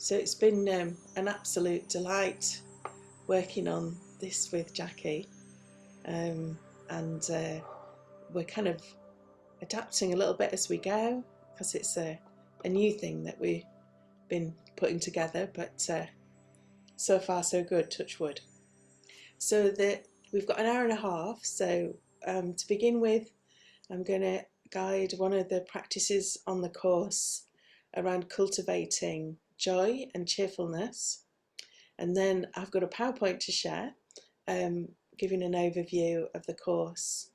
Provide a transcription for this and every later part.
So it's been an absolute delight working on this with Jackie, and we're kind of adapting a little bit as we go because it's a new thing that we've been putting together, but so far so good, touch wood. So we've got an hour and a half, so to begin with, I'm going to guide one of the practices on the course around cultivating joy and cheerfulness. And then I've got a PowerPoint to share, giving an overview of the course.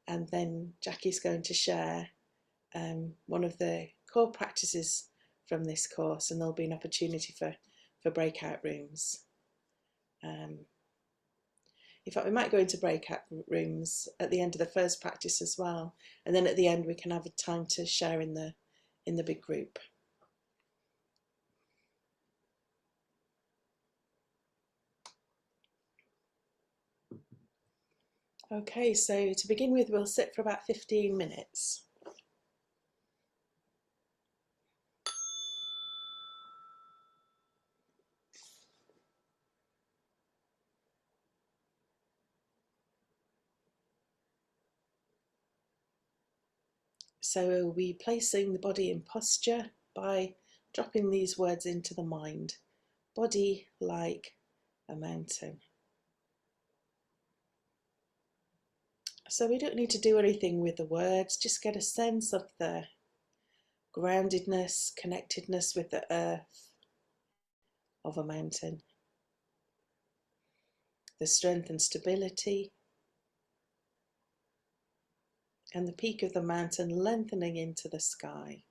And then Jackie's going to share one of the core practices from this course, and there'll be an opportunity for breakout rooms. In fact, we might go into breakout rooms at the end of the first practice as well, and then at the end we can have a time to share in the big group. Okay, so to begin with, we'll sit for about 15 minutes. So we'll be placing the body in posture by dropping these words into the mind. Body like a mountain. So we don't need to do anything with the words, just get a sense of the groundedness, connectedness with the earth of a mountain, the strength and stability, and the peak of the mountain lengthening into the sky.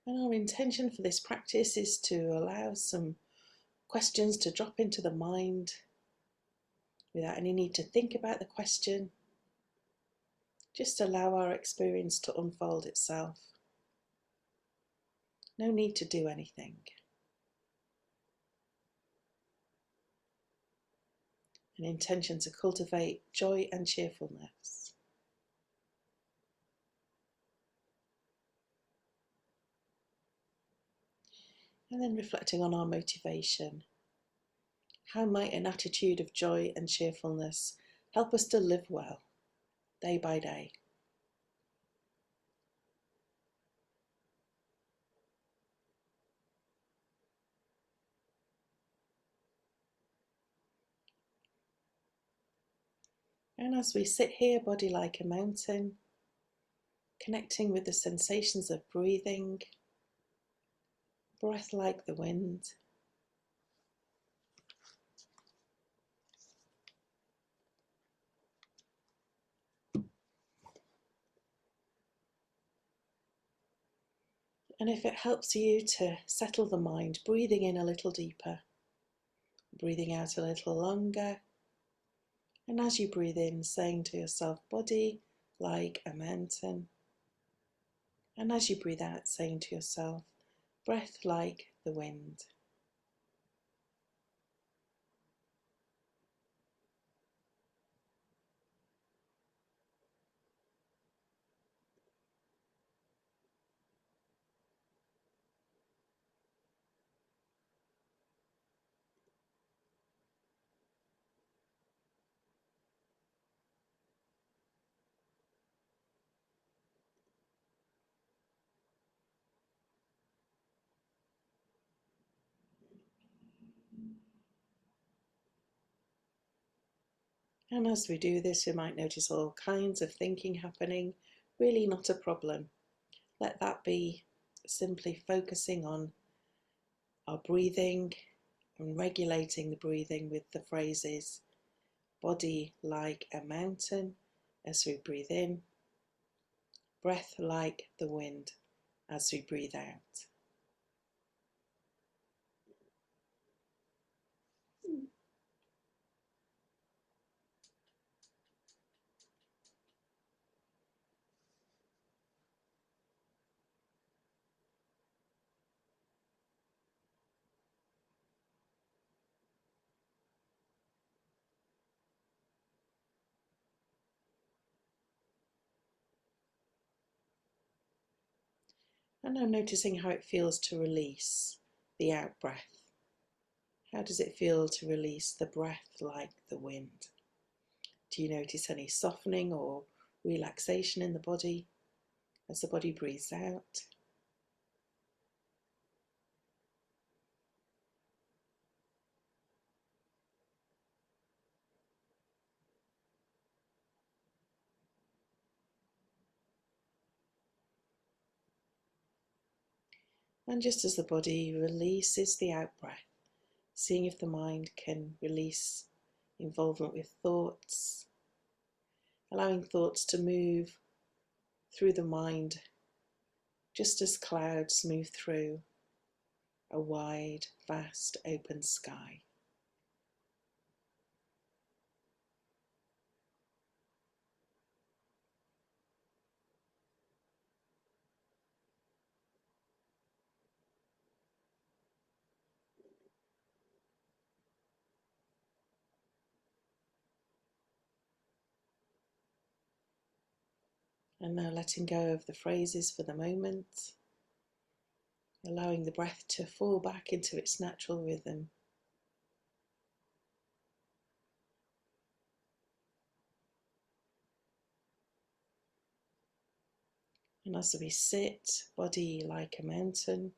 And our intention for this practice is to allow some questions to drop into the mind without any need to think about the question. Just allow our experience to unfold itself. No need to do anything. An intention to cultivate joy and cheerfulness. And then reflecting on our motivation. How might an attitude of joy and cheerfulness help us to live well, day by day? And as we sit here, body like a mountain, connecting with the sensations of breathing, breath like the wind. And if it helps you to settle the mind, breathing in a little deeper, breathing out a little longer. And as you breathe in, saying to yourself, body like a mountain. And as you breathe out, saying to yourself, breath like the wind. And as we do this, we might notice all kinds of thinking happening. Really not a problem. Let that be simply focusing on our breathing and regulating the breathing with the phrases body like a mountain as we breathe in, breath like the wind as we breathe out. And now noticing how it feels to release the out breath. How does it feel to release the breath like the wind? Do you notice any softening or relaxation in the body as the body breathes out? And just as the body releases the out breath, seeing if the mind can release involvement with thoughts, allowing thoughts to move through the mind just as clouds move through a wide, vast, open sky. And now letting go of the phrases for the moment, allowing the breath to fall back into its natural rhythm. And as we sit, body like a mountain,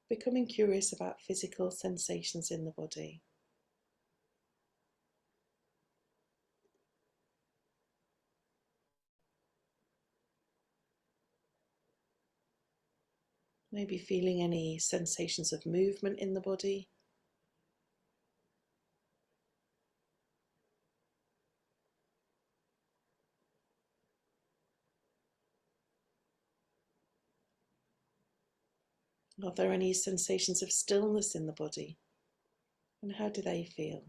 becoming curious about physical sensations in the body. Maybe feeling any sensations of movement in the body. Are there any sensations of stillness in the body? And how do they feel?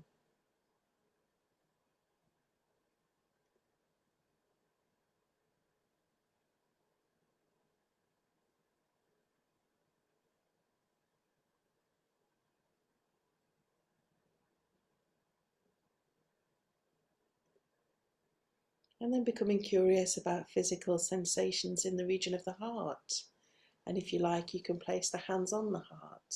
And then becoming curious about physical sensations in the region of the heart. And if you like, you can place the hands on the heart.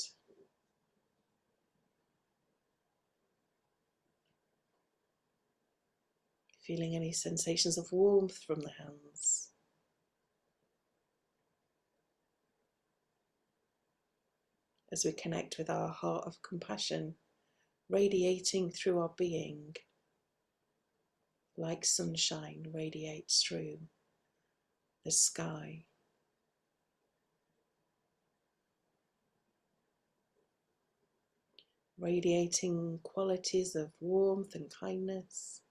Feeling any sensations of warmth from the hands. As we connect with our heart of compassion, radiating through our being, like sunshine radiates through the sky. Radiating qualities of warmth and kindness.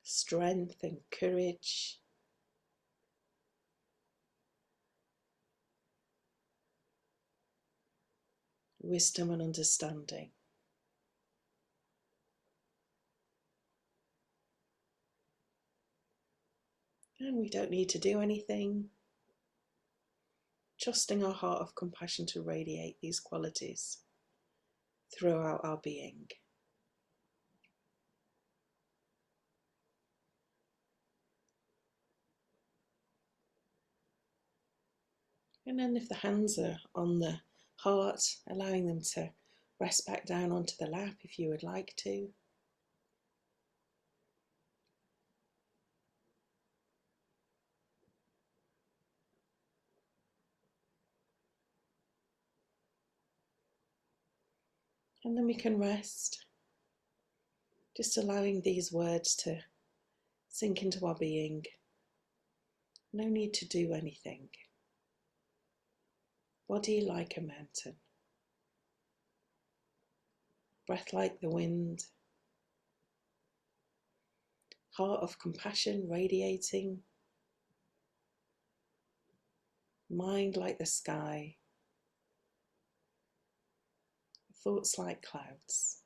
Strength and courage. Wisdom and understanding. And we don't need to do anything. Trusting our heart of compassion to radiate these qualities throughout our being. And then if the hands are on the heart, allowing them to rest back down onto the lap if you would like to. And then we can rest, just allowing these words to sink into our being. No need to do anything. Body like a mountain. Breath like the wind. Heart of compassion radiating. Mind like the sky. Thoughts like clouds.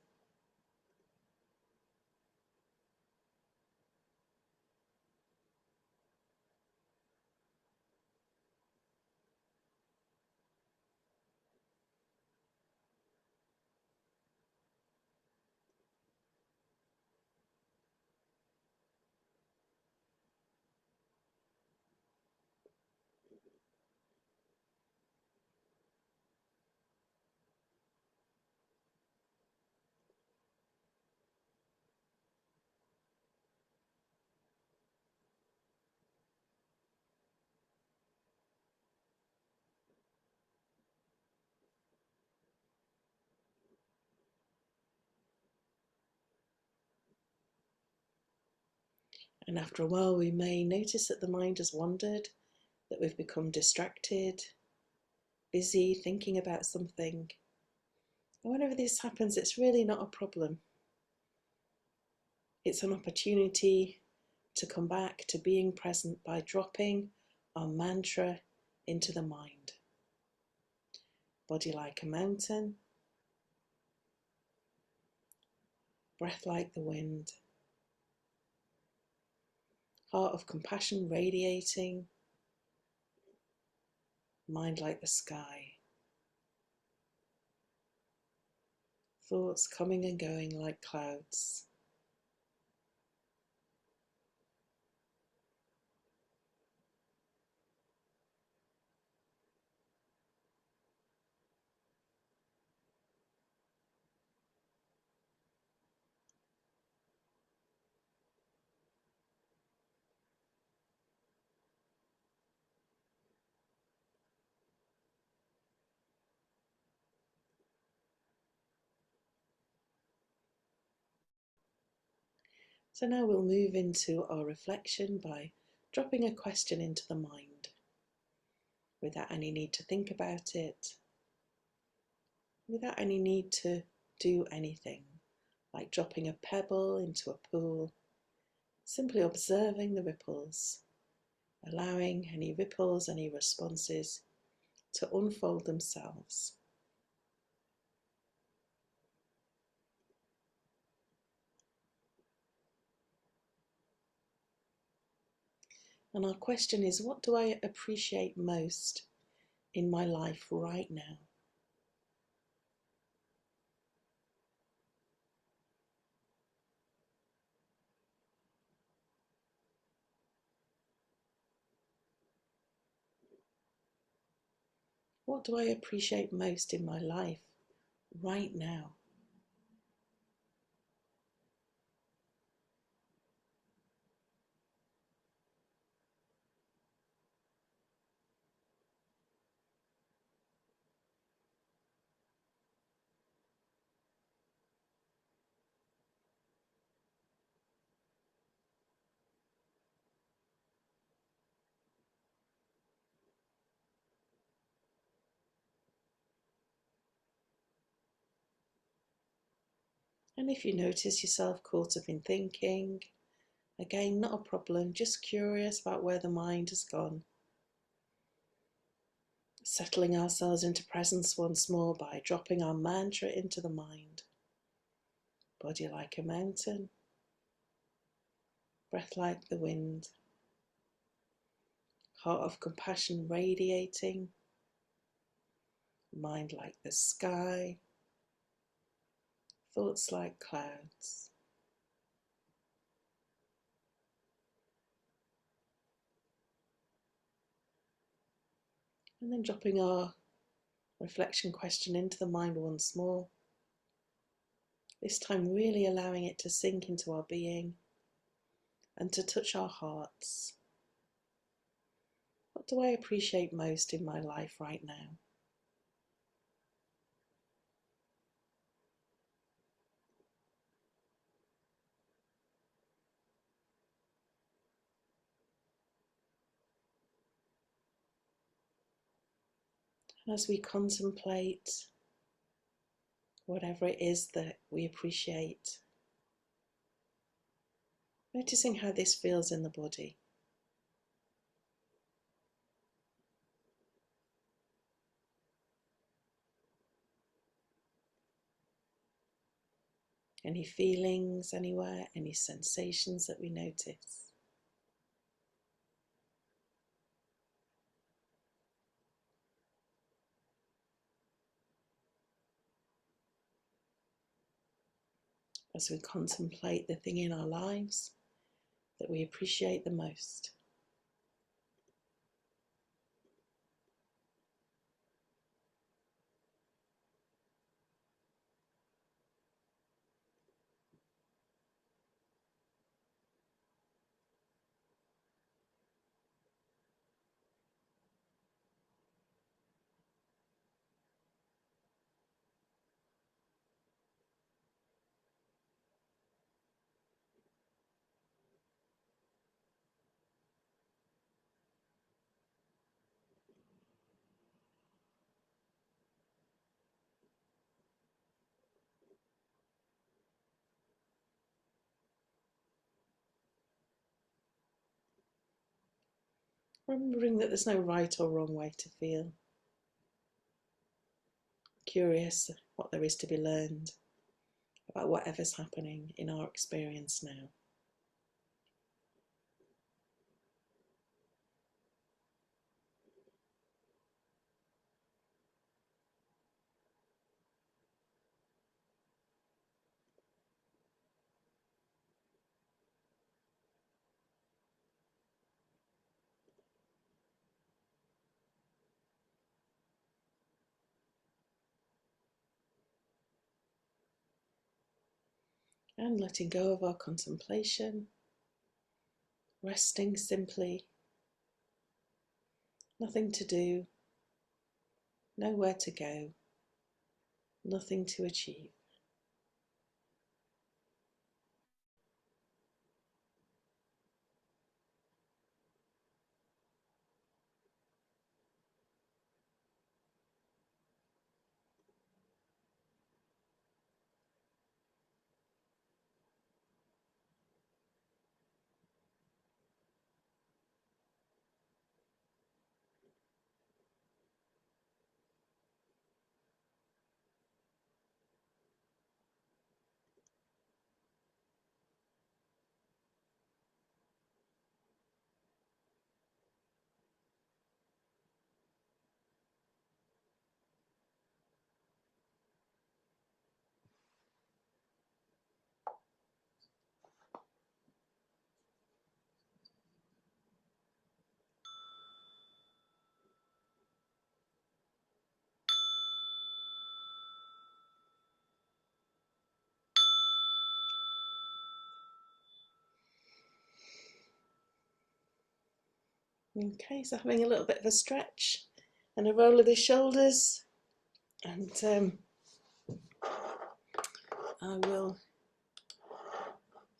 And after a while, we may notice that the mind has wandered, that we've become distracted, busy thinking about something. And whenever this happens, it's really not a problem. It's an opportunity to come back to being present by dropping our mantra into the mind. Body like a mountain, breath like the wind, heart of compassion radiating, mind like the sky, thoughts coming and going like clouds. So now we'll move into our reflection by dropping a question into the mind without any need to think about it, without any need to do anything, like dropping a pebble into a pool, simply observing the ripples, allowing any ripples, any responses to unfold themselves. And our question is, what do I appreciate most in my life right now? What do I appreciate most in my life right now? And if you notice yourself caught up in thinking, again, not a problem, just curious about where the mind has gone. Settling ourselves into presence once more by dropping our mantra into the mind. Body like a mountain, breath like the wind, heart of compassion radiating, mind like the sky, thoughts like clouds. And then dropping our reflection question into the mind once more. This time really allowing it to sink into our being and to touch our hearts. What do I appreciate most in my life right now? And as we contemplate whatever it is that we appreciate, noticing how this feels in the body. Any feelings anywhere, any sensations that we notice. As we contemplate the thing in our lives that we appreciate the most. Remembering that there's no right or wrong way to feel. Curious what there is to be learned about whatever's happening in our experience now. And letting go of our contemplation, resting simply, nothing to do, nowhere to go, nothing to achieve. Okay, so having a little bit of a stretch and a roll of the shoulders, and I will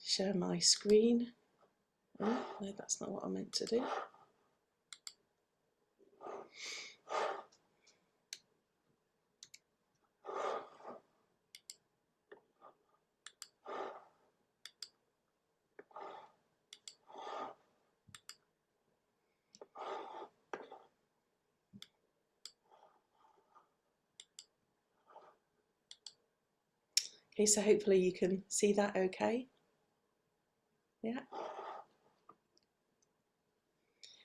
share my screen. Oh, no, that's not what I meant to do. Okay, so hopefully you can see that okay. Yeah.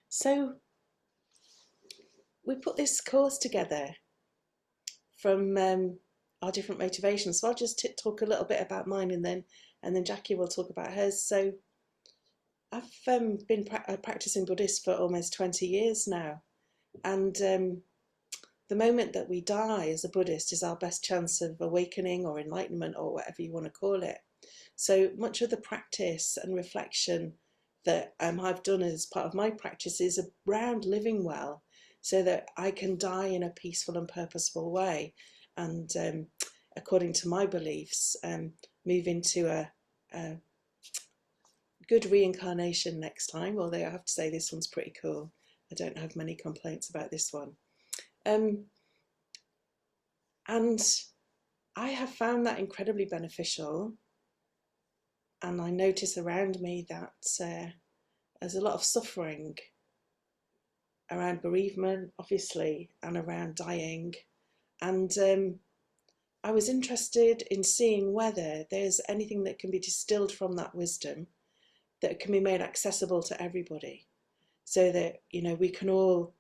So we put this course together from our different motivations. So I'll just talk a little bit about mine, and then Jackie will talk about hers. So I've been practicing Buddhist for almost 20 years now, and the moment that we die as a Buddhist is our best chance of awakening or enlightenment or whatever you want to call it. So much of the practice and reflection that I've done as part of my practice is around living well, so that I can die in a peaceful and purposeful way, and according to my beliefs, move into a good reincarnation next time. Although I have to say this one's pretty cool. I don't have many complaints about this one. And I have found that incredibly beneficial. And I notice around me that there's a lot of suffering around bereavement, obviously, and around dying. And I was interested in seeing whether there's anything that can be distilled from that wisdom that can be made accessible to everybody, so that, you know, we can all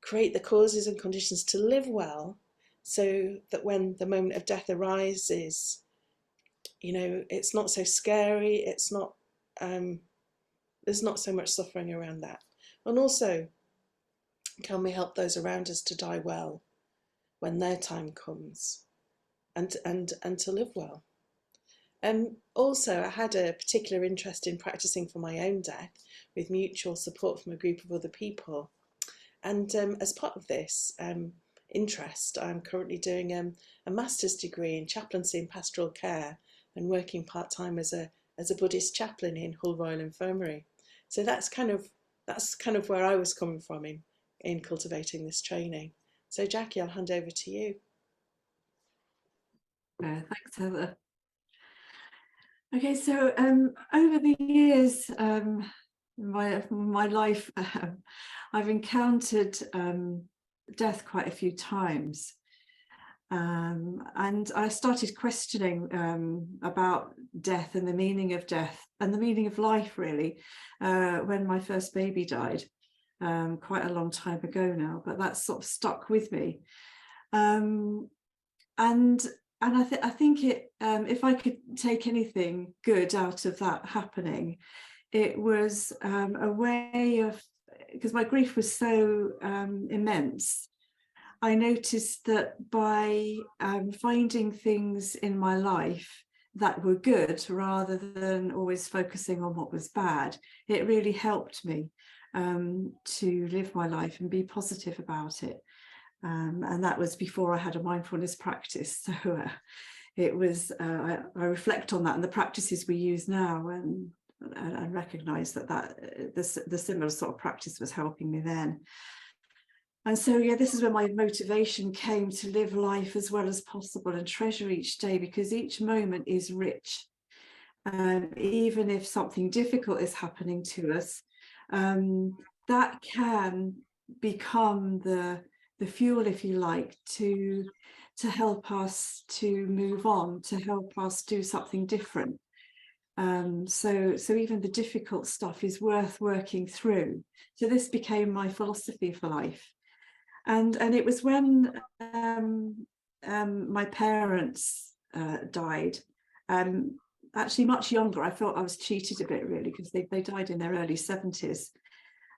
create the causes and conditions to live well, so that when the moment of death arises, you know, it's not so scary, it's not, there's not so much suffering around that. And also, can we help those around us to die well when their time comes, and to live well? Also, I had a particular interest in practicing for my own death with mutual support from a group of other people. And as part of this interest, I'm currently doing a master's degree in chaplaincy and pastoral care, and working part-time as a Buddhist chaplain in Hull Royal Infirmary. So that's kind of where I was coming from in cultivating this training. So Jackie, I'll hand over to you. Thanks, Heather. Okay, so over the years, my life, I've encountered death quite a few times. And I started questioning about death and the meaning of death and the meaning of life, really, when my first baby died, quite a long time ago now, but that sort of stuck with me. Um, and I think it, if I could take anything good out of that happening, it was a way of, because my grief was so immense, I noticed that by finding things in my life that were good rather than always focusing on what was bad, it really helped me to live my life and be positive about it. And that was before I had a mindfulness practice. So it was, I reflect on that and the practices we use now, and recognize that the similar sort of practice was helping me then. And so, yeah, this is where my motivation came to live life as well as possible and treasure each day, because each moment is rich. Even if something difficult is happening to us, that can become the fuel, if you like, to help us to move on, to help us do something different. So even the difficult stuff is worth working through. So this became my philosophy for life. And it was when my parents died, actually much younger. I felt I was cheated a bit, really, because they died in their early 70s.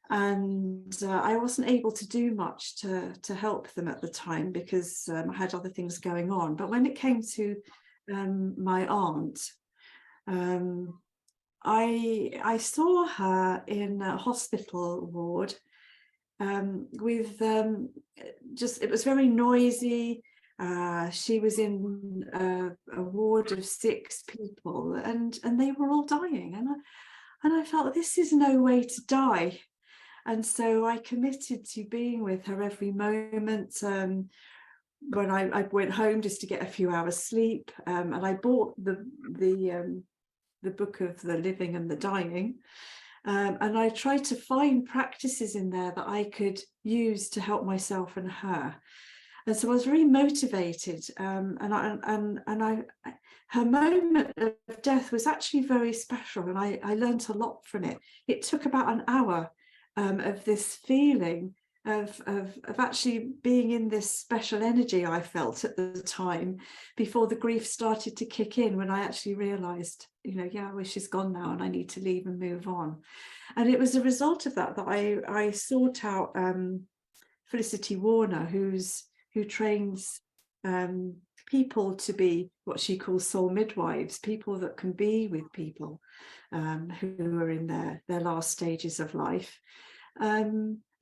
And I wasn't able to do much to help them at the time, because I had other things going on. But when it came to my aunt, I saw her in a hospital ward with just, it was very noisy. She was in a ward of 6 people, and they were all dying, and I felt this is no way to die. And so I committed to being with her every moment. When I went home just to get a few hours sleep, and I bought the book of the living and the dying. And I tried to find practices in there that I could use to help myself and her. And so I was very motivated. Her moment of death was actually very special, and I learned a lot from it. It took about an hour of this feeling of actually being in this special energy I felt at the time, before the grief started to kick in, when I actually realized, yeah, well, she's gone now and I need to leave and move on. And it was a result of that I sought out Felicity Warner, who trains people to be what she calls soul midwives, people that can be with people who are in their last stages of life.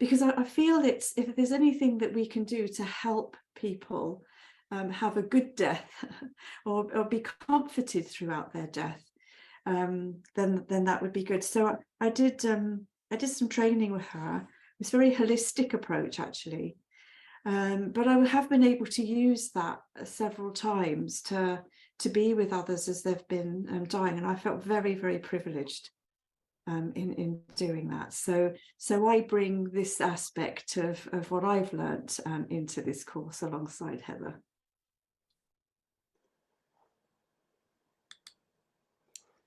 Because I feel if there's anything that we can do to help people have a good death or be comforted throughout their death, then that would be good. So I did some training with her. It's a very holistic approach, actually. But I have been able to use that several times to be with others as they've been dying, and I felt very, very privileged in doing that. So I bring this aspect of what I've learnt into this course alongside Heather.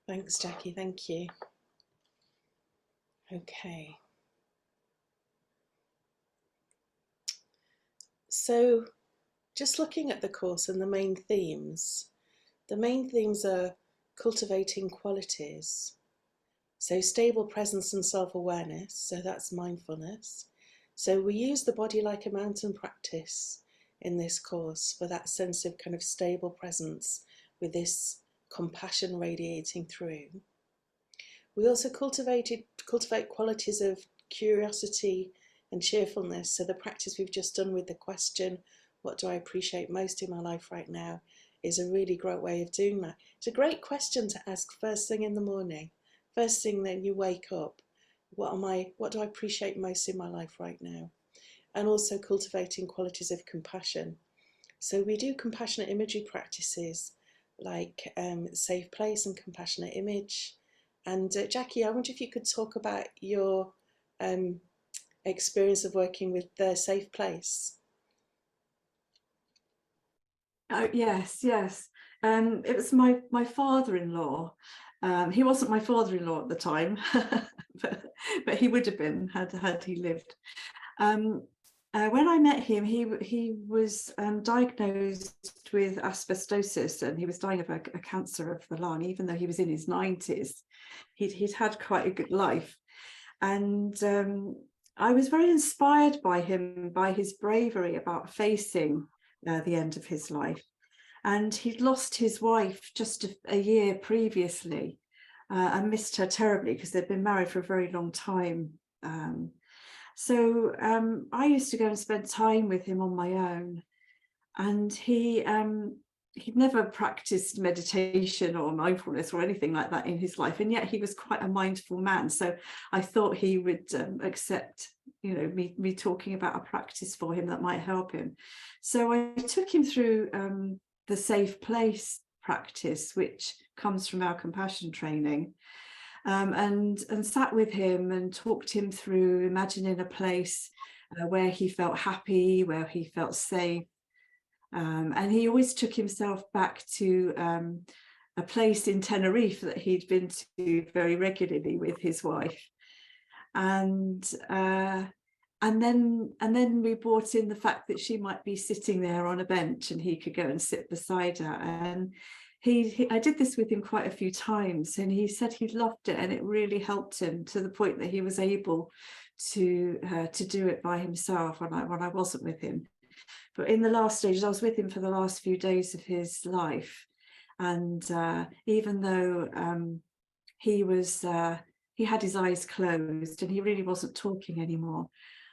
Thanks, Jackie. Thank you. Okay. So just looking at the course and the main themes are cultivating qualities. So stable presence and self-awareness, so that's mindfulness. So we use the body like a mountain practice in this course for that sense of kind of stable presence with this compassion radiating through. We also cultivate qualities of curiosity and cheerfulness. So the practice we've just done with the question, what do I appreciate most in my life right now, is a really great way of doing that. It's a great question to ask first thing in the morning. First thing then you wake up, what do I appreciate most in my life right now? And also cultivating qualities of compassion. So we do compassionate imagery practices like safe place and compassionate image, And Jackie, I wonder if you could talk about your um, experience of working with the Safe Place. Oh, yes, yes. It was my father-in-law. He wasn't my father-in-law at the time, but he would have been had he lived. Um, when I met him, he was diagnosed with asbestosis, and he was dying of a cancer of the lung. Even though he was in his 90s, he'd had quite a good life, and I was very inspired by him, by his bravery about facing the end of his life. And he'd lost his wife just a year previously, and missed her terribly because they'd been married for a very long time. So I used to go and spend time with him on my own, and he'd never practiced meditation or mindfulness or anything like that in his life, and yet he was quite a mindful man. So I thought he would accept, me talking about a practice for him that might help him. So I took him through the Safe Place practice, which comes from our compassion training. And sat with him and talked him through imagining a place where he felt happy, where he felt safe. And he always took himself back to a place in Tenerife that he'd been to very regularly with his wife. And then we brought in the fact that she might be sitting there on a bench and he could go and sit beside her. And I did this with him quite a few times, and he said he loved it, and it really helped him to the point that he was able to do it by himself when I wasn't with him. But in the last stages, I was with him for the last few days of his life, and even though he had his eyes closed and he really wasn't talking anymore,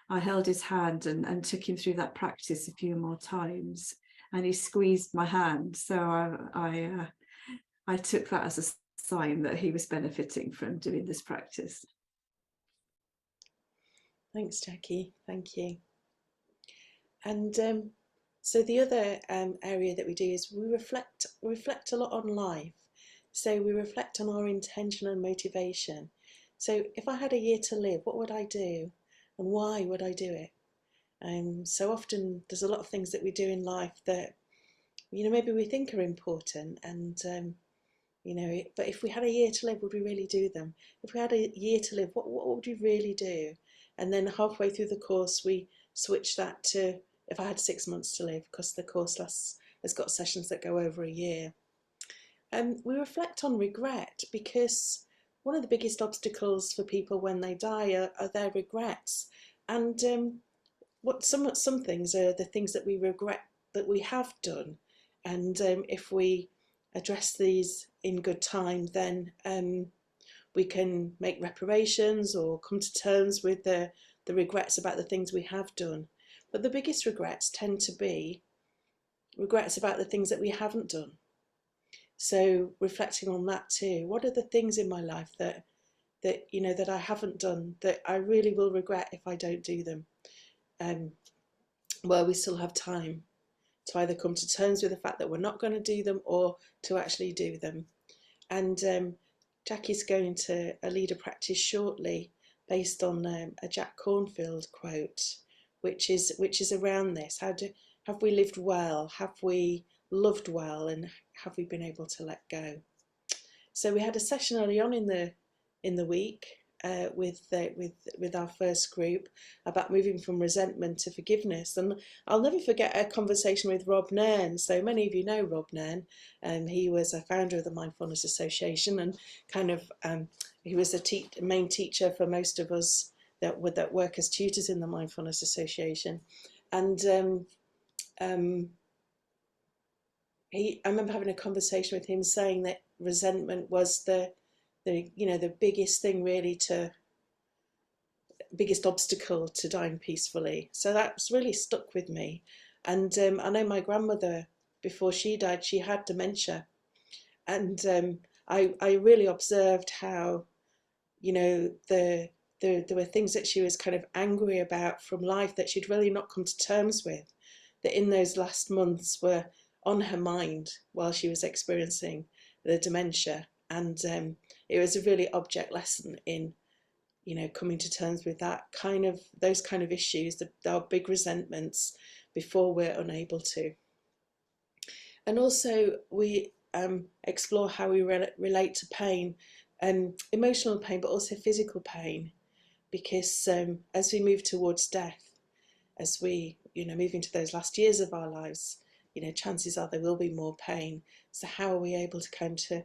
I held his hand and took him through that practice a few more times. And he squeezed my hand. So I took that as a sign that he was benefiting from doing this practice. Thanks, Jackie. Thank you. And so the other area that we do is we reflect a lot on life. So we reflect on our intention and motivation. So if I had a year to live, what would I do, and why would I do it? So often there's a lot of things that we do in life that maybe we think are important, and but if we had a year to live, would we really do them? If we had a year to live, what would we really do? And then halfway through the course, we switch that to if I had 6 months to live, because the course has got sessions that go over a year. We reflect on regret, because one of the biggest obstacles for people when they die are their regrets. And what some things are the things that we regret that we have done, and if we address these in good time, then we can make reparations or come to terms with the regrets about the things we have done. But the biggest regrets tend to be regrets about the things that we haven't done. So reflecting on that too, what are the things in my life that I haven't done that I really will regret if I don't do them? Well, we still have time to either come to terms with the fact that we're not going to do them or to actually do them. And Jackie's going to lead a practice shortly based on a Jack Cornfield quote, which is around this. Have we lived well? Have we loved well? And have we been able to let go? So we had a session early on in the week with our first group about moving from resentment to forgiveness. And I'll never forget a conversation with Rob Nairn. So many of you know Rob Nairn, and he was a founder of the Mindfulness Association, and kind of he was the main teacher for most of us that work as tutors in the Mindfulness Association. And I remember having a conversation with him saying that resentment was the biggest thing, really, biggest obstacle to dying peacefully. So that's really stuck with me. And I know my grandmother, before she died, she had dementia, and I really observed how there were things that she was kind of angry about from life that she'd really not come to terms with, that in those last months were on her mind while she was experiencing the dementia. And it was a really object lesson in, coming to terms with those kind of issues, our big resentments before we're unable to. And also we explore how we relate to pain, emotional pain, but also physical pain, because as we move towards death, as we move into those last years of our lives, chances are there will be more pain. So how are we able to come to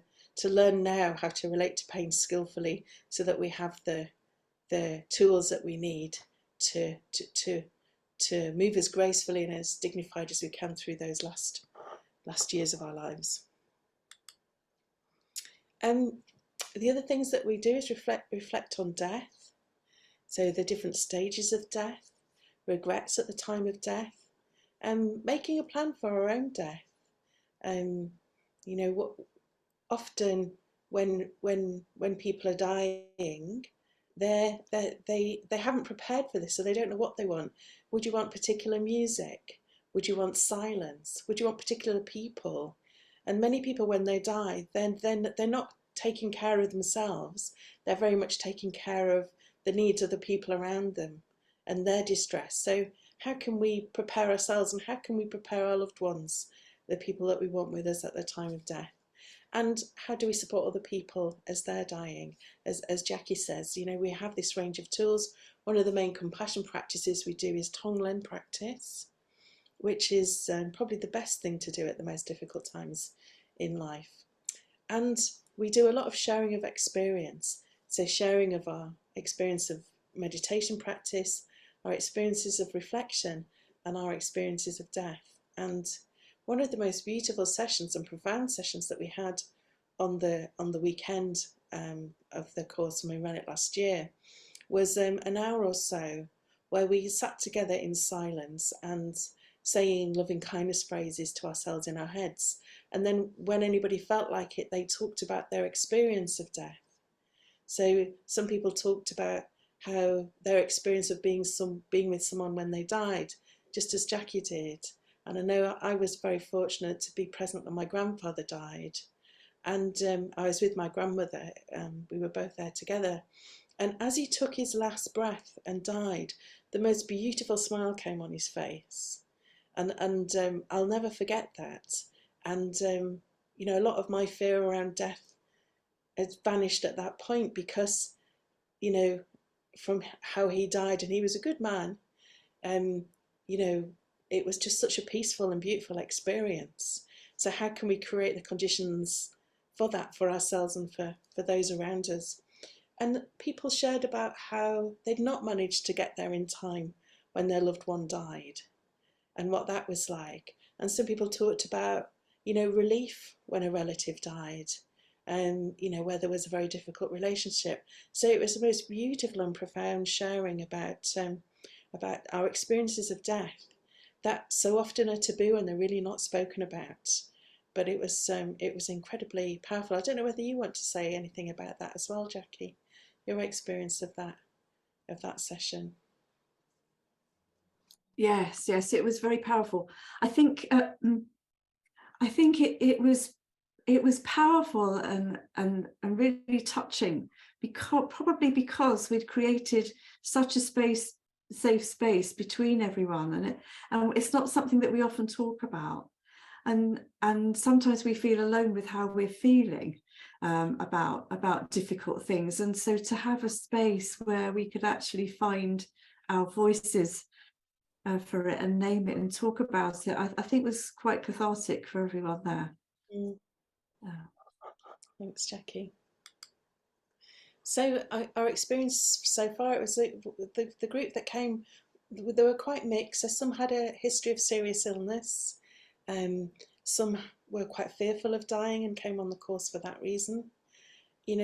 learn now how to relate to pain skillfully, so that we have the tools that we need to move as gracefully and as dignified as we can through those last years of our lives. The other things that we do is reflect on death. So the different stages of death, regrets at the time of death, and making a plan for our own death. What often when people are dying, they haven't prepared for this, so they don't know what they want. Would you want particular music? Would you want silence? Would you want particular people? And many people, when they die, then they're not taking care of themselves. They're very much taking care of the needs of the people around them and their distress. So how can we prepare ourselves, and how can we prepare our loved ones, the people that we want with us at the time of death? And how do we support other people as they're dying? As Jacky says, we have this range of tools. One of the main compassion practices we do is Tonglen practice, which is probably the best thing to do at the most difficult times in life. And we do a lot of sharing of experience. So sharing of our experience of meditation practice, our experiences of reflection, and our experiences of death. And one of the most beautiful sessions and profound sessions that we had on the weekend of the course when we ran it last year was an hour or so where we sat together in silence and saying loving kindness phrases to ourselves in our heads. And then when anybody felt like it, they talked about their experience of death. So some people talked about how their experience of being with someone when they died, just as Jacky did. And I know I was very fortunate to be present when my grandfather died. And I was with my grandmother. We were both there together. And as he took his last breath and died, the most beautiful smile came on his face. And I'll never forget that. And, a lot of my fear around death has vanished at that point, because, from how he died, and he was a good man, it was just such a peaceful and beautiful experience. So how can we create the conditions for that, for ourselves and for those around us? And people shared about how they'd not managed to get there in time when their loved one died, and what that was like. And some people talked about, relief when a relative died, and, where there was a very difficult relationship. So it was the most beautiful and profound sharing about our experiences of death that so often are taboo and they're really not spoken about. But it was incredibly powerful. I don't know whether you want to say anything about that as well, Jacky, your experience of that session. Yes, it was very powerful. I think it was powerful and really touching, because we'd created such a safe space between everyone, and it's not something that we often talk about, and sometimes we feel alone with how we're feeling about difficult things, and so to have a space where we could actually find our voices for it and name it and talk about it, I think was quite cathartic for everyone there. Mm. Thanks, Jacky. So our experience so far, it was the group that came, they were quite mixed. So some had a history of serious illness, some were quite fearful of dying and came on the course for that reason.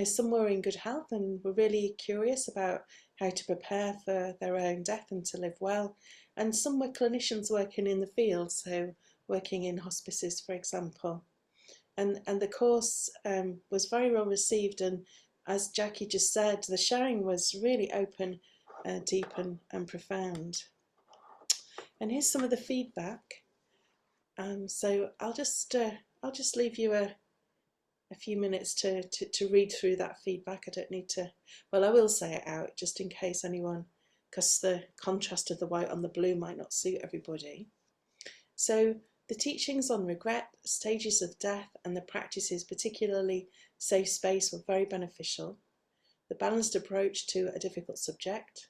Some were in good health and were really curious about how to prepare for their own death and to live well. And some were clinicians working in the field, so working in hospices, for example. And the course was very well received, and as Jacky just said, the sharing was really open, deep and profound. And here's some of the feedback. So I'll just leave you a few minutes to read through that feedback. I don't need to, well, I will say it out just in case anyone, because the contrast of the white on the blue might not suit everybody. So the teachings on regret, stages of death, and the practices, particularly safe space, were very beneficial. The balanced approach to a difficult subject.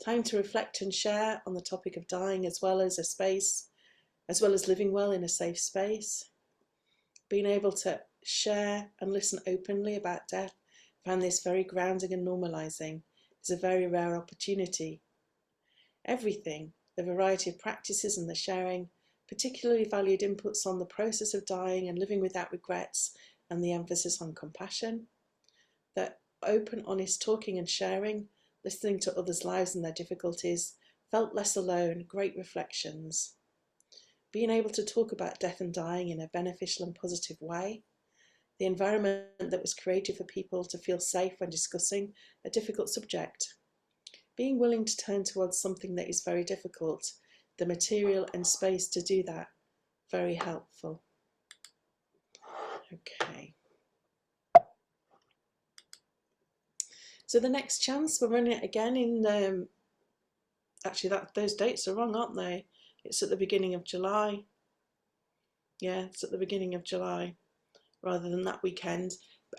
Time to reflect and share on the topic of dying, as well as living well in a safe space. Being able to share and listen openly about death, found this very grounding and normalizing. It's a very rare opportunity. Everything, the variety of practices and the sharing, particularly valued inputs on the process of dying and living without regrets, and the emphasis on compassion. That open, honest talking and sharing, listening to others' lives and their difficulties, felt less alone, great reflections. Being able to talk about death and dying in a beneficial and positive way. The environment that was created for people to feel safe when discussing a difficult subject. Being willing to turn towards something that is very difficult, the material and space to do that, very helpful. Okay. So the next chance, we're running it again in, actually those dates are wrong, aren't they? It's at the beginning of July. Yeah, it's at the beginning of July rather than that weekend.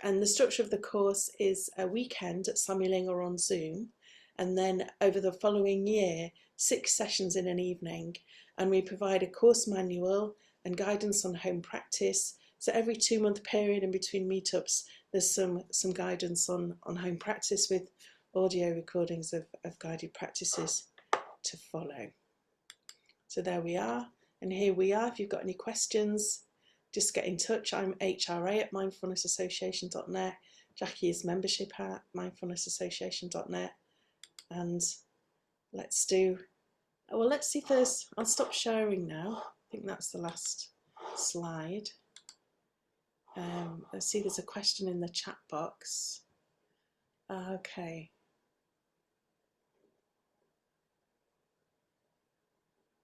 And the structure of the course is a weekend at Samye Ling or on Zoom, and then over the following year, 6 sessions in an evening. And we provide a course manual and guidance on home practice. So every 2-month period in between meetups, there's some guidance on home practice with audio recordings of guided practices to follow. So there we are, and here we are. If you've got any questions, just get in touch. I'm hra@mindfulnessassociation.net. Jacky is membership at mindfulnessassociation.net. And let's see if there's, I'll stop sharing now. I think that's the last slide. Let's see, there's a question in the chat box. Okay.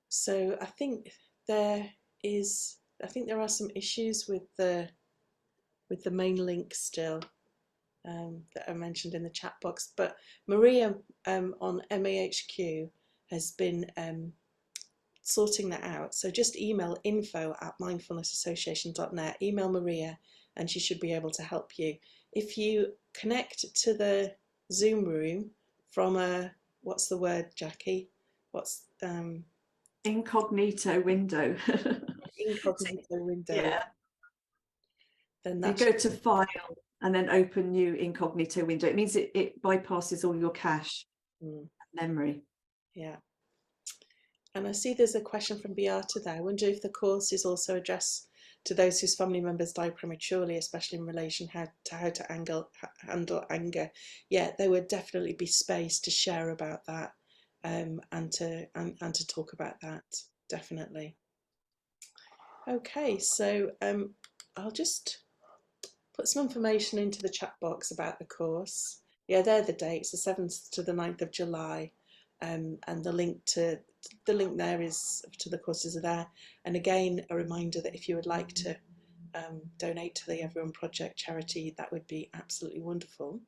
So I think there are some issues with the main link still that are mentioned in the chat box. But Maria on MAHQ has been sorting that out. So just email info@mindfulnessassociation.net, email Maria, and she should be able to help you. If you connect to the Zoom room from a, what's the word, Jacky? What's incognito window. Incognito window. Yeah. Then you go to file and then open new incognito window. It means it bypasses all your cache memory. Yeah. And I see there's a question from Beata there. I wonder if the course is also addressed to those whose family members die prematurely, especially in relation to how to handle anger. Yeah, there would definitely be space to share about that and to talk about that, definitely. Okay, so I'll just put some information into the chat box about the course. Yeah, they're the dates, the 7th to the 9th of July. And the link there is to the courses are there. And again, a reminder that if you would like to donate to the Everyone Project charity, that would be absolutely wonderful.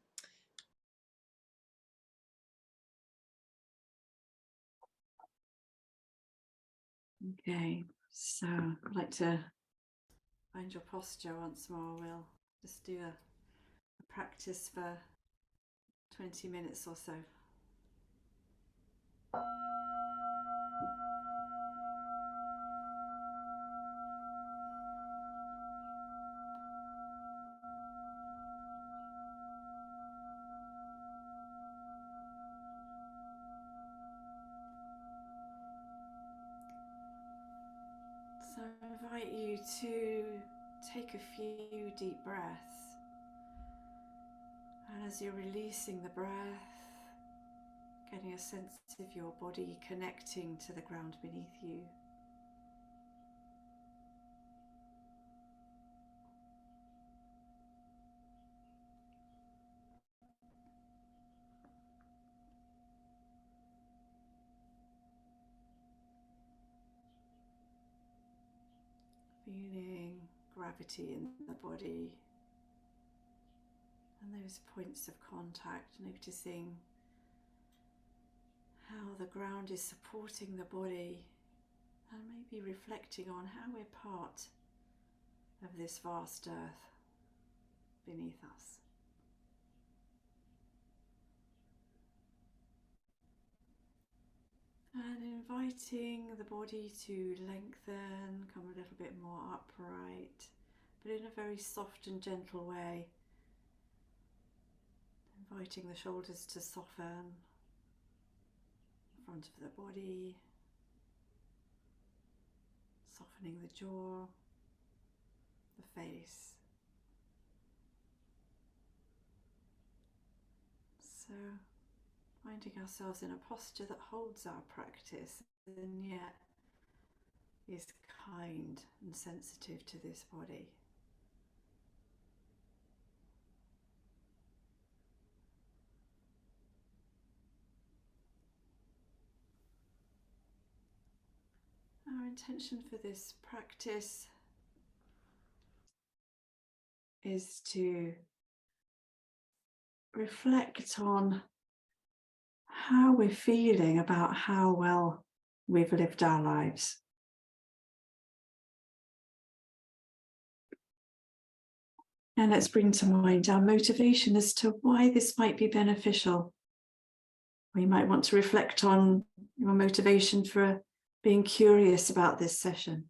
Okay, so I'd like to find your posture once more. We'll just do a practice for 20 minutes or so. So I invite you to take a few deep breaths, and as you're releasing the breath, getting a sense of your body connecting to the ground beneath you. Feeling gravity in the body and those points of contact, noticing how the ground is supporting the body, and maybe reflecting on how we're part of this vast earth beneath us. And inviting the body to lengthen, come a little bit more upright, but in a very soft and gentle way. Inviting the shoulders to soften, the front of the body, softening the jaw, the face. So finding ourselves in a posture that holds our practice and yet is kind and sensitive to this body. Our intention for this practice is to reflect on how we're feeling about how well we've lived our lives. And let's bring to mind our motivation as to why this might be beneficial. We might want to reflect on your motivation for being curious about this session.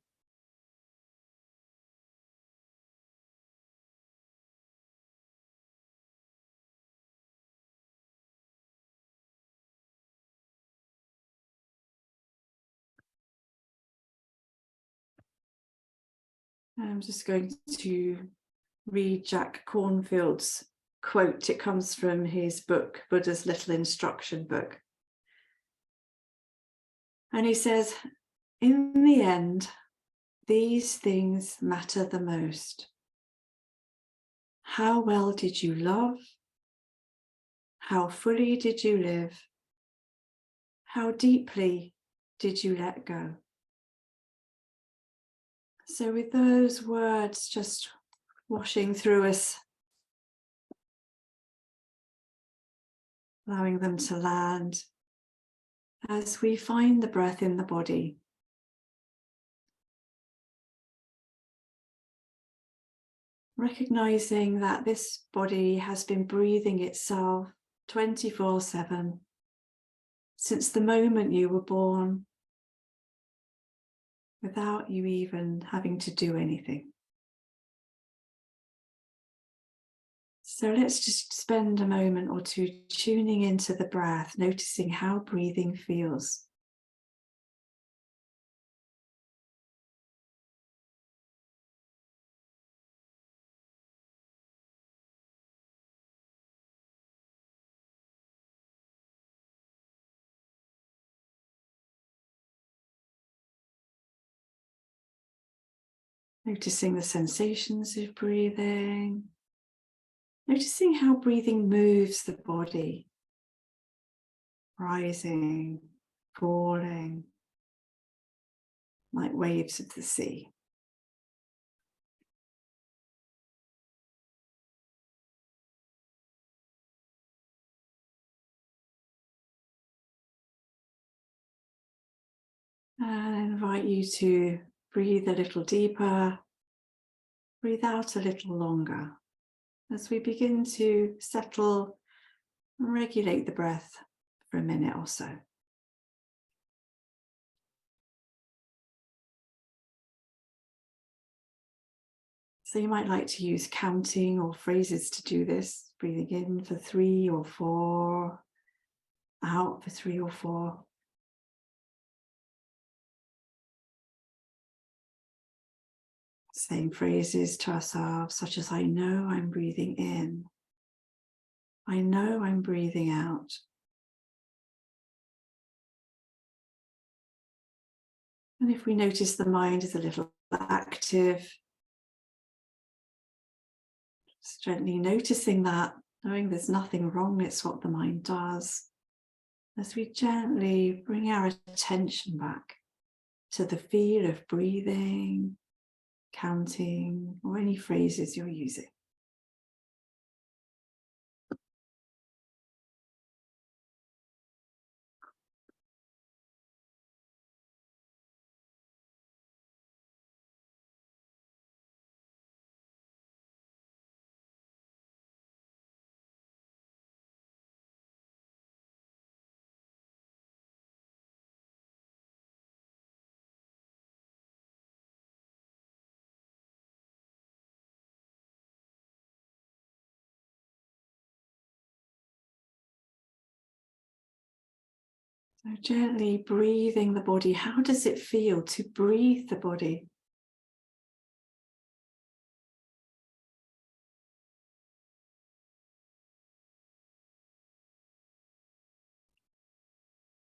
I'm just going to read Jack Cornfield's quote. It comes from his book, Buddha's Little Instruction Book. And he says, in the end, these things matter the most. How well did you love? How fully did you live? How deeply did you let go? So with those words just washing through us, allowing them to land as we find the breath in the body. Recognizing that this body has been breathing itself 24/7 since the moment you were born, without you even having to do anything. So let's just spend a moment or two tuning into the breath, noticing how breathing feels. Noticing the sensations of breathing. Noticing how breathing moves the body. Rising, falling, like waves of the sea. And I invite you to breathe a little deeper, breathe out a little longer as we begin to settle and regulate the breath for a minute or so. So you might like to use counting or phrases to do this, breathing in for 3 or 4, out for 3 or 4. Saying phrases to ourselves such as, I know I'm breathing in. I know I'm breathing out. And if we notice the mind is a little active, just gently noticing that, knowing there's nothing wrong, it's what the mind does, as we gently bring our attention back to the feel of breathing, counting, or any phrases you're using. So gently breathing the body. How does it feel to breathe the body?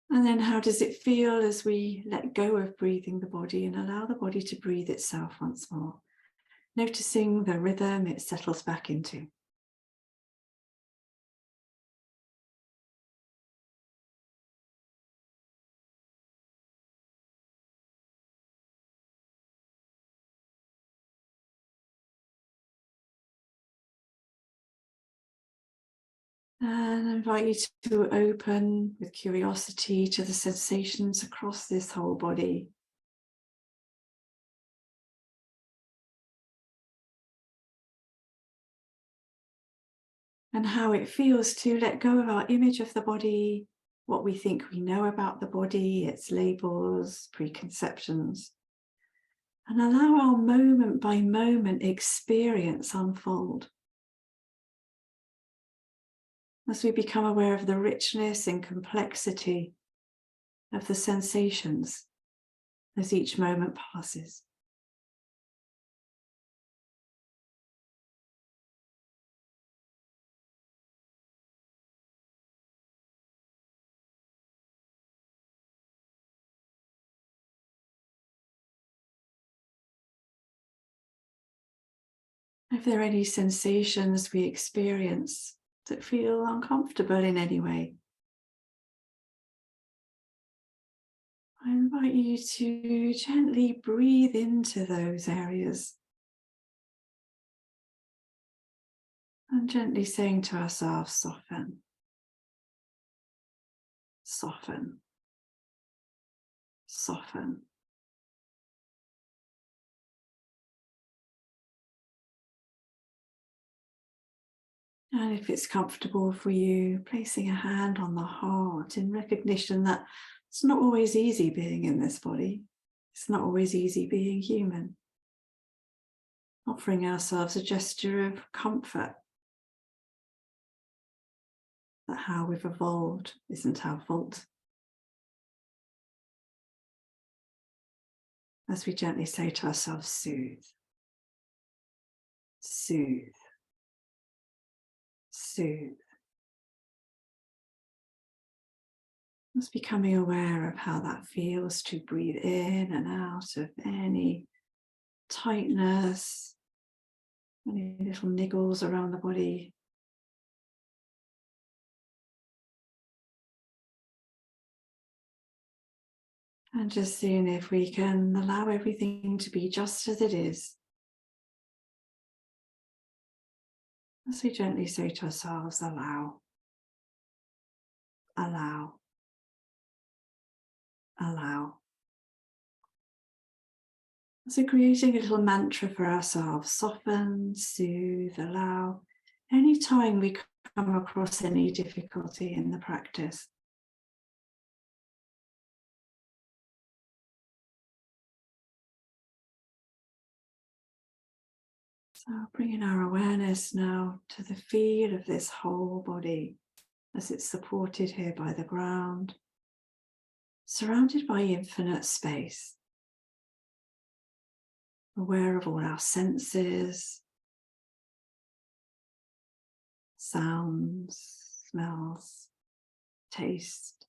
And then how does it feel as we let go of breathing the body and allow the body to breathe itself once more? Noticing the rhythm it settles back into. And I invite you to open with curiosity to the sensations across this whole body. And how it feels to let go of our image of the body, what we think we know about the body, its labels, preconceptions, and allow our moment by moment experience unfold. As we become aware of the richness and complexity of the sensations as each moment passes. If there are any sensations we experience that feel uncomfortable in any way, I invite you to gently breathe into those areas and gently saying to ourselves, soften, soften, soften. And if it's comfortable for you, placing a hand on the heart in recognition that it's not always easy being in this body. It's not always easy being human. Offering ourselves a gesture of comfort that how we've evolved isn't our fault. As we gently say to ourselves, soothe, soothe, soothe. Just becoming aware of how that feels to breathe in and out of any tightness, any little niggles around the body. And just seeing if we can allow everything to be just as it is. As we gently say to ourselves, allow, allow, allow. So creating a little mantra for ourselves, soften, soothe, allow. Anytime we come across any difficulty in the practice. So bringing our awareness now to the feel of this whole body as it's supported here by the ground, surrounded by infinite space. Aware of all our senses, sounds, smells, taste.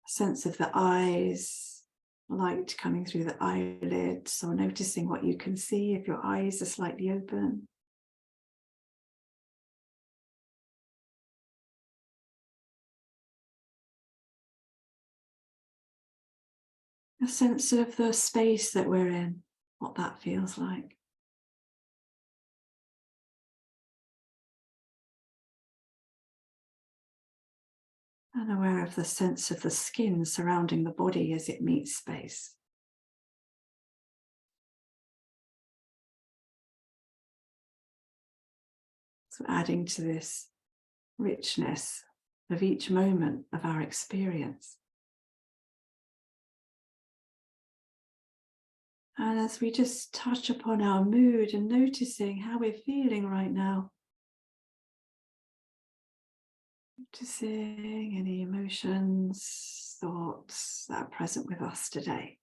A sense of the eyes, light coming through the eyelids, or noticing what you can see if your eyes are slightly open. a sense of the space that we're in, what that feels like. And aware of the sense of the skin surrounding the body as it meets space. So adding to this richness of each moment of our experience. And as we just touch upon our mood and noticing how we're feeling right now, noticing any emotions, thoughts that are present with us today.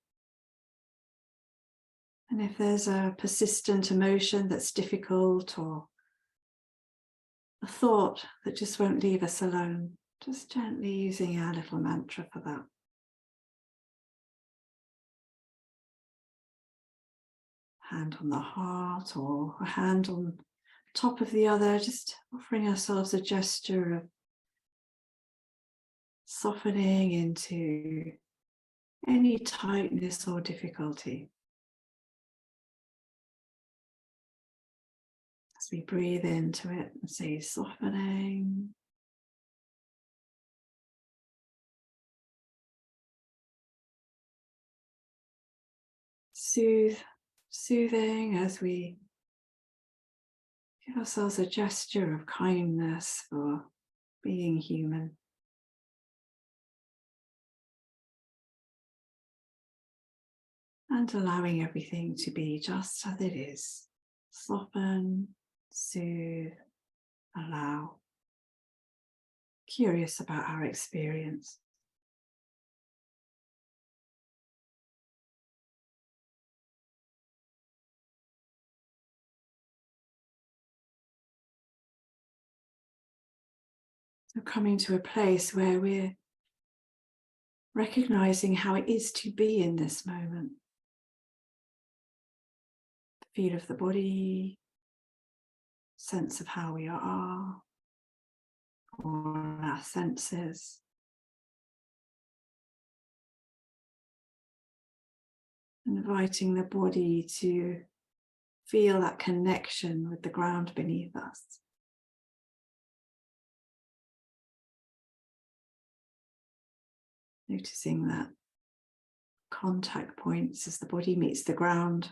And if there's a persistent emotion that's difficult, or a thought that just won't leave us alone, just gently using our little mantra for that. Hand on the heart or a hand on top of the other, just offering ourselves a gesture of softening into any tightness or difficulty. As we breathe into it and say softening. Soothing as we give ourselves a gesture of kindness for being human. And allowing everything to be just as it is. Soften, soothe, allow. Curious about our experience. So coming to a place where we're recognizing how it is to be in this moment. The feel of the body, sense of how we are, or our senses. Inviting the body to feel that connection with the ground beneath us. Noticing that contact points as the body meets the ground.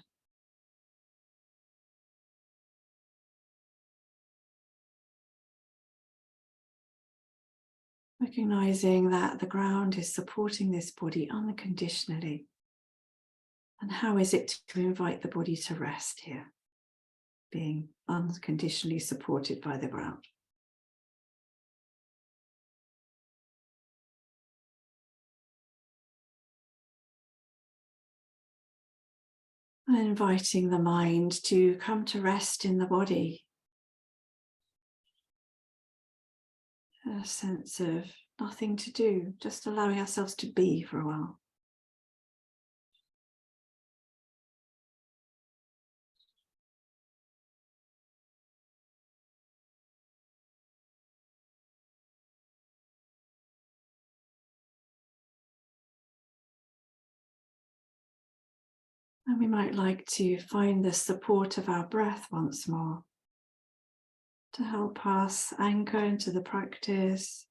Recognizing that the ground is supporting this body unconditionally. And how is it to invite the body to rest here, being unconditionally supported by the ground? And inviting the mind to come to rest in the body. A sense of nothing to do, just allowing ourselves to be for a while. And we might like to find the support of our breath once more to help us anchor into the practice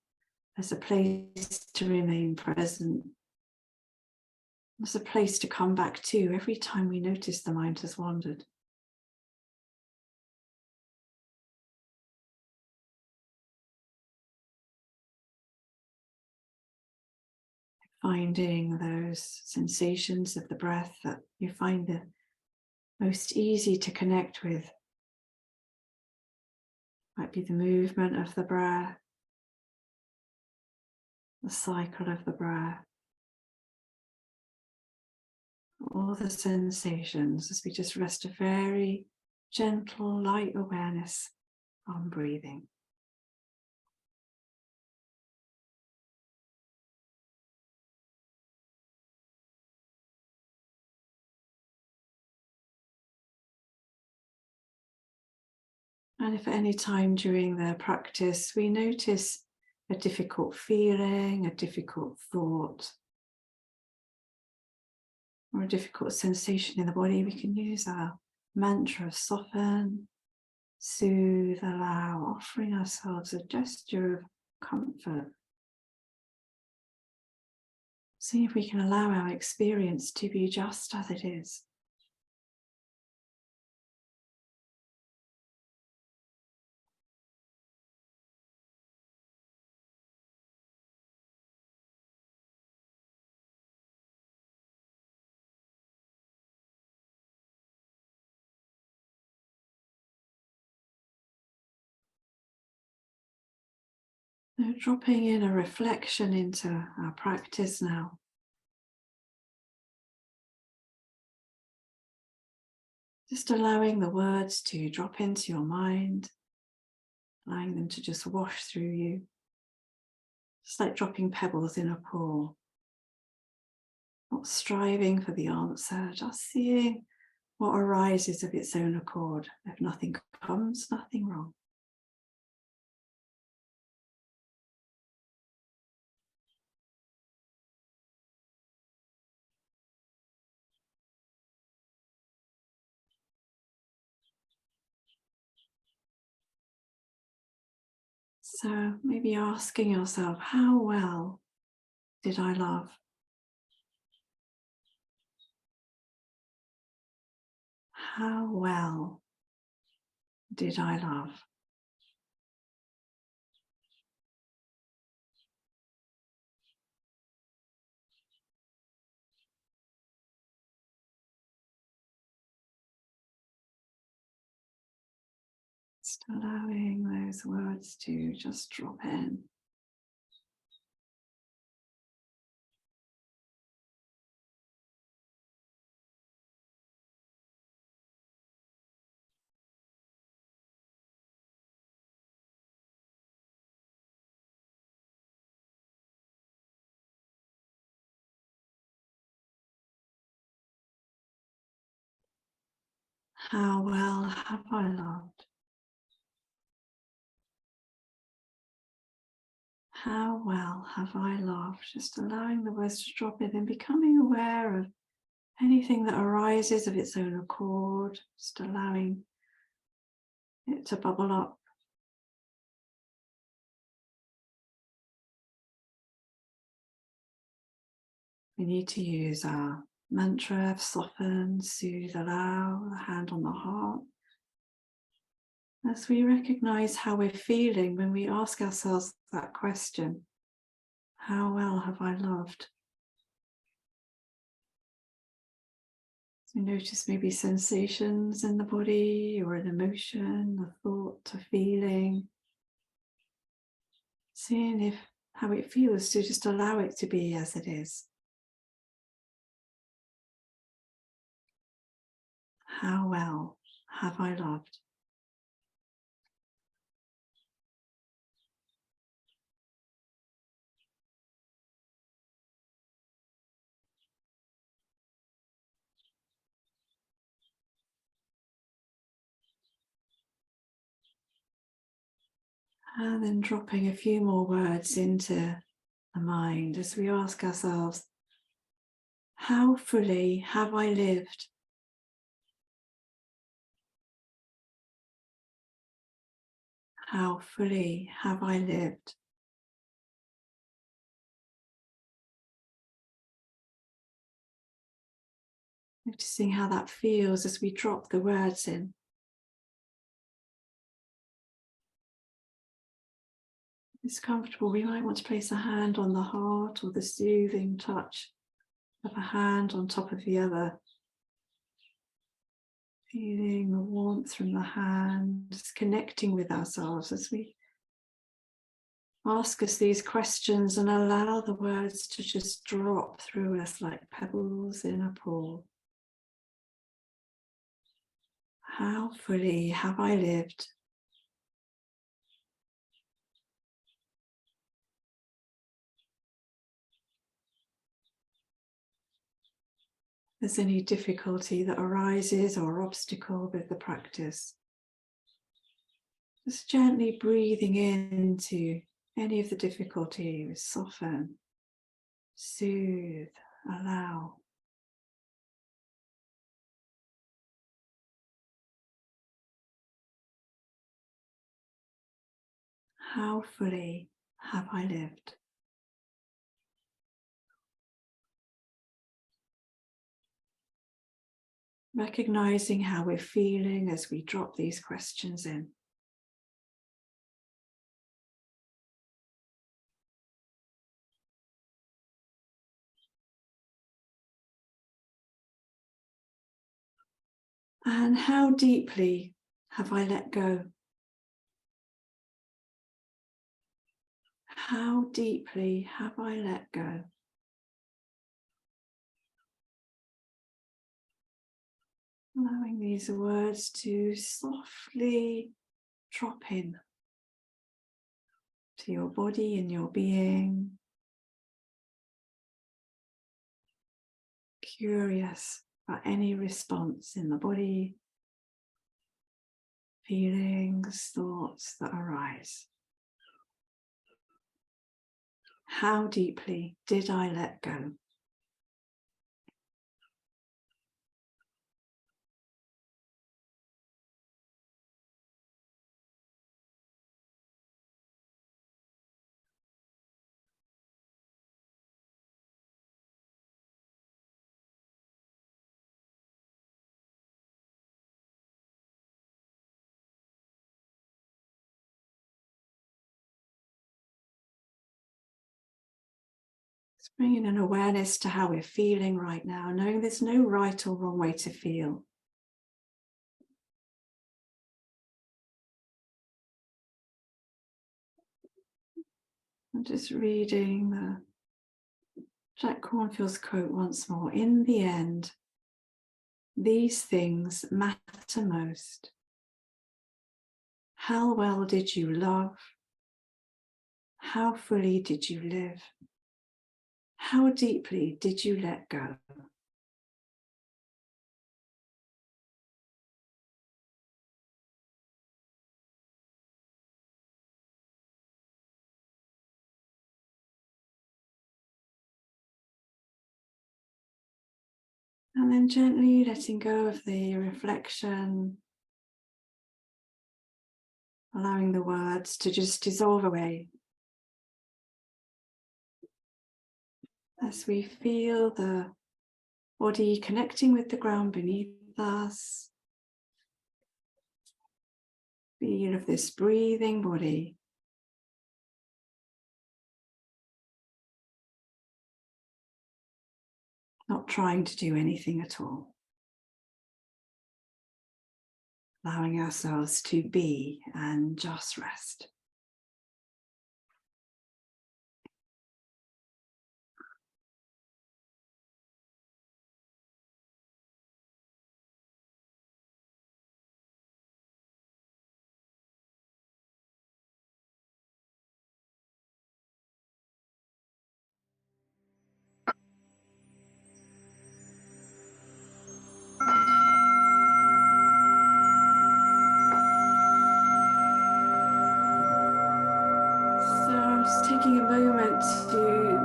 as a place to remain present, as a place to come back to every time we notice the mind has wandered. Finding those sensations of the breath that you find the most easy to connect with. Might be the movement of the breath, the cycle of the breath, all the sensations as we just rest a very gentle, light awareness on breathing. And if at any time during the practice we notice a difficult feeling, a difficult thought, or a difficult sensation in the body, we can use our mantra of soften, soothe, allow, offering ourselves a gesture of comfort. See if we can allow our experience to be just as it is. Now, dropping in a reflection into our practice now. Just allowing the words to drop into your mind, allowing them to just wash through you. Just like dropping pebbles in a pool. Not striving for the answer, just seeing what arises of its own accord. If nothing comes, nothing wrong. So maybe asking yourself, how well did I love? How well did I love? Just allowing those words to just drop in. How well have I loved? How well have I loved? Just allowing the words to drop in and becoming aware of anything that arises of its own accord, just allowing it to bubble up. We need to use our mantra of soften, soothe, allow, the hand on the heart. As we recognize how we're feeling when we ask ourselves that question, how well have I loved? So notice maybe sensations in the body or an emotion, a thought, a feeling. Seeing how it feels to just allow it to be as it is. How well have I loved? And then dropping a few more words into the mind as we ask ourselves, how fully have I lived? How fully have I lived? Noticing how that feels as we drop the words in. If it's comfortable, we might want to place a hand on the heart or the soothing touch of a hand on top of the other. Feeling the warmth from the hands, connecting with ourselves as we ask us these questions and allow the words to just drop through us like pebbles in a pool. How fully have I lived? If there's any difficulty that arises or obstacle with the practice, just gently breathing into any of the difficulty, soften, soothe, allow. How fully have I lived? Recognizing how we're feeling as we drop these questions in. And how deeply have I let go? How deeply have I let go? Allowing these words to softly drop in to your body and your being. Curious about any response in the body, feelings, thoughts that arise. How deeply did I let go? Just bringing an awareness to how we're feeling right now, knowing there's no right or wrong way to feel. I'm just reading the Jack Cornfield's quote once more. In the end, these things matter most. How well did you love? How fully did you live? How deeply did you let go? And then gently letting go of the reflection, allowing the words to just dissolve away. As we feel the body connecting with the ground beneath us, feel of this breathing body. Not trying to do anything at all. Allowing ourselves to be and just rest. So I'm just taking a moment to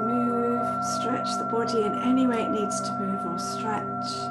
move, stretch the body in any way it needs to move or stretch.